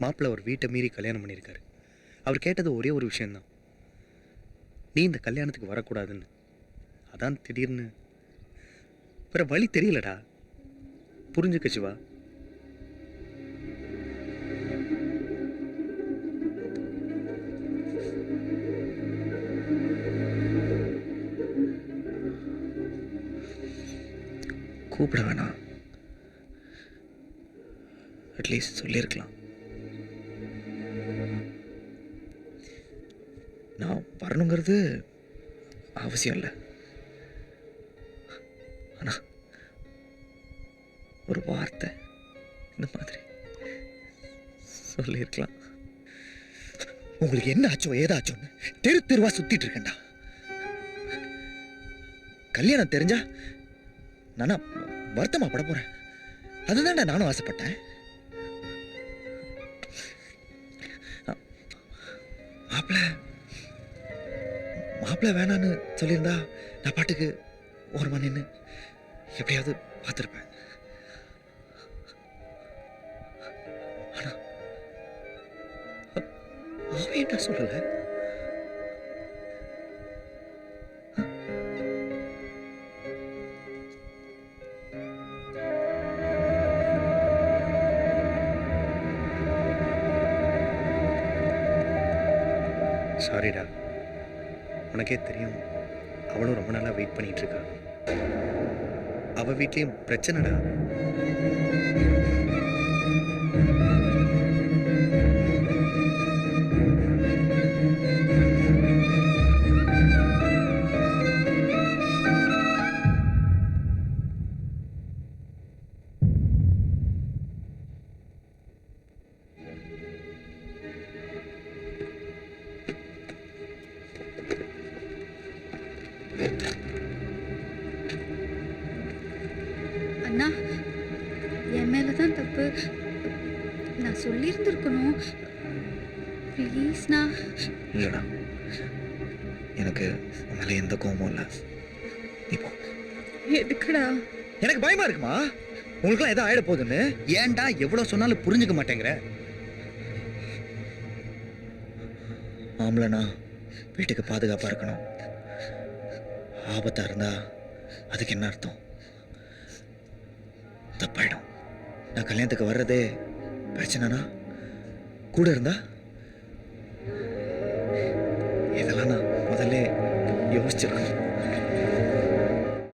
மாப்பிள்ளை ஒரு வீட்டை மீறி கல்யாணம் பண்ணியிருக்காரு. அவர் கேட்டது ஒரே ஒரு விஷயம்தான், நீ இந்த கல்யாணத்துக்கு வரக்கூடாதுன்னு. அதான் திடீர்னு வேற வழி தெரியலடா. புரிஞ்சுக்க சிவா. கூப்பிட வேணாம், அட்லீஸ்ட் சொல்லியிருக்கலாம். நான் வரணுங்கிறது அவசியம் இல்லை, ஆனால் ஒரு வார்த்தை இந்த மாதிரி சொல்லியிருக்கலாம். உங்களுக்கு என்ன ஆச்சோ ஏதாச்சோன்னு தெரு தெருவா சுத்திட்டு இருக்கேன்டா. கல்யாணம் தெரிஞ்சா நானா வருத்தமா பட போறேன். அதுதான்டா நானும் ஆசைப்பட்டேன். மாப்பிள்ள வேணான்னு சொல்லியிருந்தா நான் பாட்டுக்கு ஓரமா நின்று எப்படியாவது பார்த்துருப்பேன். ஆனா அவன் என்ன சொல்லல? சாரிடா, உனக்கே தெரியும் அவளும் ரொம்ப நாளாக வெயிட் பண்ணிட்டு இருக்கா. அவ வீட்லேயும் பிரச்சனைடா. அண்ணா, என் மேலதான் தப்பு. நான் சொல்லியிருந்திருக்கணும். ப்ளீஸ்ண்ணா. இல்லைடா, எனக்கு மேலே எந்த கோபமும் இல்லை. இப்போ எதுக்குடா? எனக்கு பயமா இருக்குமா உங்களுக்குலாம் எதோ ஆயிட போகுதுன்னு? ஏன்டா எவ்வளோ சொன்னாலும் புரிஞ்சுக்க மாட்டேங்கிற? ஆம்பளைனா வீட்டுக்கு பாதுகாப்பாக இருக்கணும். ஆபத்தாக இருந்தா அதுக்கு என்ன அர்த்தம்? தப்பாயிடும். நான் கல்யாணத்துக்கு வர்றதே பிரச்சனைனா கூட இருந்தா இதெல்லாம் நான் முதல்ல யோசிச்சிருக்கணும்.